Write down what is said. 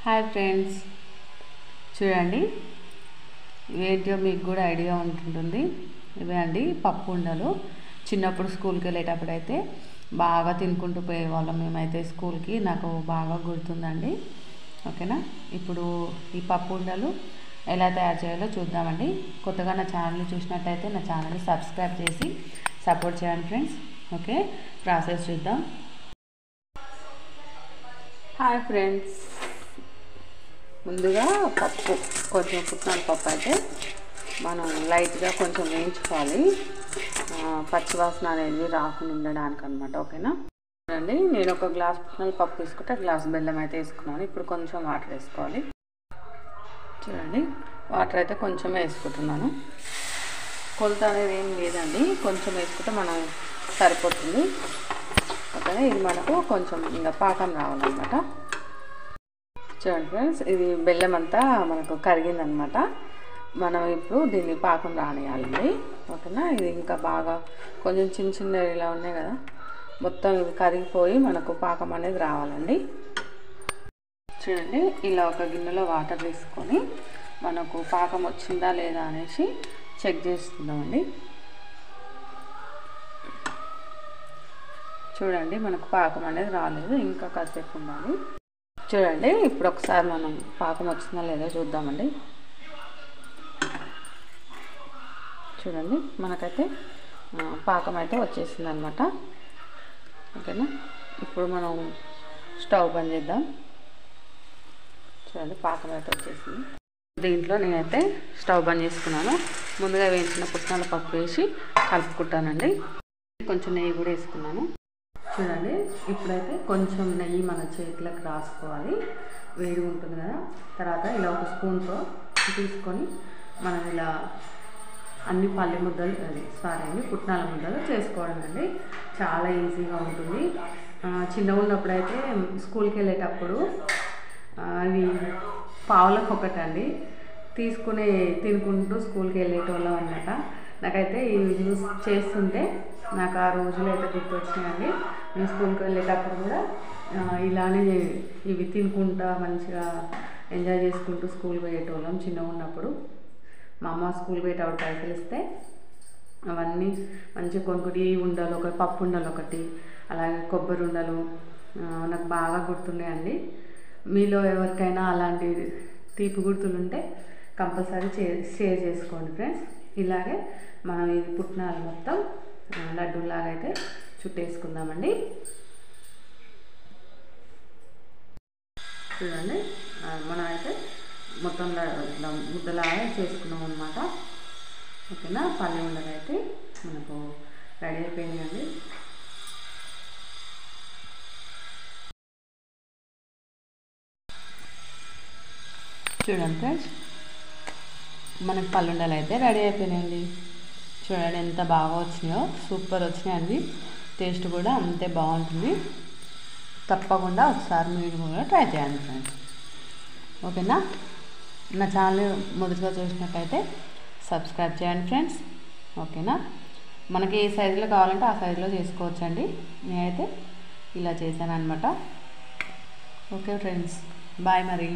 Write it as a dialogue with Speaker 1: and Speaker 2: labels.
Speaker 1: Hi friends, చూడండి ఏంటో మీకు కూడా ఐడియా ఉంటుంటుంది. ఇవే అండి పప్పు ఉండలు. చిన్నప్పుడు స్కూల్కి వెళ్ళేటప్పుడు అయితే బాగా తినుకుంటూ పోయేవాళ్ళం మేమైతే స్కూల్కి. నాకు బాగా గుర్తుందండి. ఓకేనా, ఇప్పుడు ఈ పప్పు ఉండలు ఎలా తయారు చేయాలో చూద్దామండి. కొత్తగా నా ఛానల్ చూసినట్టయితే నా ఛానల్ని సబ్స్క్రైబ్ చేసి సపోర్ట్ చేయండి ఫ్రెండ్స్. ఓకే, ప్రాసెస్ చూద్దాం. హాయ్ ఫ్రెండ్స్, ముందుగా పప్పు కొంచెం పుట్నాల పప్పు అయితే మనం లైట్గా కొంచెం వేయించుకోవాలి, పచ్చివాసన అనేది రాకుండా ఉండడానికి అనమాట. ఓకేనా, చూడండి నేను ఒక గ్లాస్ పుట్నాల పప్పు తీసుకుంటే గ్లాస్ బెల్లం అయితే వేసుకున్నాను. ఇప్పుడు కొంచెం వాటర్ వేసుకోవాలి. చూడండి, వాటర్ అయితే కొంచెం వేసుకుంటున్నాను. కొలత అనేది ఏం లేదండి, కొంచెం వేసుకుంటే మనం సరిపోతుంది. ఓకేనా, ఇది మనకు కొంచెం ఇంకా పాకం రావాలన్నమాట. చూడండి ఫ్రెండ్స్, ఇది బెల్లం అంతా మనకు కరిగిందనమాట. మనం ఇప్పుడు దీన్ని పాకం రానియాలండి. ఓకేనా, ఇది ఇంకా బాగా కొంచెం చిన్న చిన్న ఇలా ఉన్నాయి కదా, మొత్తం ఇవి కరిగిపోయి మనకు పాకం అనేది రావాలండి. చూడండి, ఇలా ఒక గిన్నెలో వాటర్ తీసుకొని మనకు పాకం వచ్చిందా లేదా అనేసి చెక్ చేస్తుందామండి. చూడండి, మనకు పాకం అనేది రాలేదు, ఇంకా కాసేపు ఉండాలి. చూడండి, ఇప్పుడు ఒకసారి మనం పాకం వచ్చిందా లేదో చూద్దామండి. చూడండి, మనకైతే పాకం అయితే వచ్చేసింది అనమాట. ఓకేనా, ఇప్పుడు మనం స్టవ్ బంద్ చేద్దాం. చూడండి, పాకం అయితే వచ్చేసింది. దీంట్లో నేనైతే స్టవ్ బంద్ చేసుకున్నాను. ముందుగా వేయించిన పుట్నాల పప్పు వేసి కలుపుకుంటానండి. కొంచెం నెయ్యి కూడా వేసుకున్నాను. చూడండి, ఇప్పుడైతే కొంచెం నెయ్యి మన చేతులకు రాసుకోవాలి, వేడి ఉంటుంది కదా. తర్వాత ఇలా ఒక స్పూన్తో తీసుకొని మనం ఇలా అన్ని పల్లి ముద్దలు పుట్నాల ముద్దలు చేసుకోవడం అండి. చాలా ఈజీగా ఉంటుంది. చిన్నగా ఉన్నప్పుడైతే స్కూల్కి వెళ్ళేటప్పుడు అవి పావులకు ఒకటండి తీసుకుని తినుకుంటూ స్కూల్కి వెళ్ళేటోళ్ళం అన్నమాట. నాకైతే ఇవి యూస్ చేస్తుంటే నాకు ఆ రోజులు అయితే గుర్తొచ్చినాయండి. నేను స్కూల్కి వెళ్ళేటప్పుడు కూడా ఇలానే ఇవి తినుకుంటా మంచిగా ఎంజాయ్ చేసుకుంటూ స్కూల్ పోయేటోళ్ళం చిన్నగా ఉన్నప్పుడు. మా అమ్మ స్కూల్ పోయేటప్పుడు పైసలు ఇస్తే అవన్నీ మంచిగా కొనుక్కుంటే ఈ ఉండలు ఒకటి, పప్పు ఉండలు ఒకటి, అలాగే కొబ్బరి ఉండలు నాకు బాగా గుర్తున్నాయండి. మీలో ఎవరికైనా అలాంటి తీపి గుర్తులు ఉంటే కంపల్సరీ షేర్ చేసుకోండి ఫ్రెండ్స్. ఇలాగే మనం ఇది పుట్నాలు మొత్తం లడ్డూలాగా అయితే చుట్టేసుకుందామండి. చూడండి, మనం అయితే మొత్తం ముద్దలాగా చేసుకున్నాం అనమాట. ఓకేనా, పల్లె ఉండలు అయితే మనకు రెడీ అయిపోయిందండి. చూడండి ఫ్రెండ్స్, మనకు పల్లుండలు అయితే రెడీ అయిపోయినాయండి. చూడండి ఎంత బాగా వచ్చినాయో, సూపర్ వచ్చినాయండి. టేస్ట్ కూడా అంతే బాగుంటుంది. తప్పకుండా ఒకసారి మీరు కూడా ట్రై చేయండి ఫ్రెండ్స్. ఓకేనా, నా ఛానల్ మొదటిగా చూసినట్టయితే సబ్స్క్రైబ్ చేయండి ఫ్రెండ్స్. ఓకేనా, మనకి ఏ సైజులో కావాలంటే ఆ సైజులో చేసుకోవచ్చండి. నేనైతే ఇలా చేశాను అనమాట. ఓకే ఫ్రెండ్స్, బాయ్ మరి.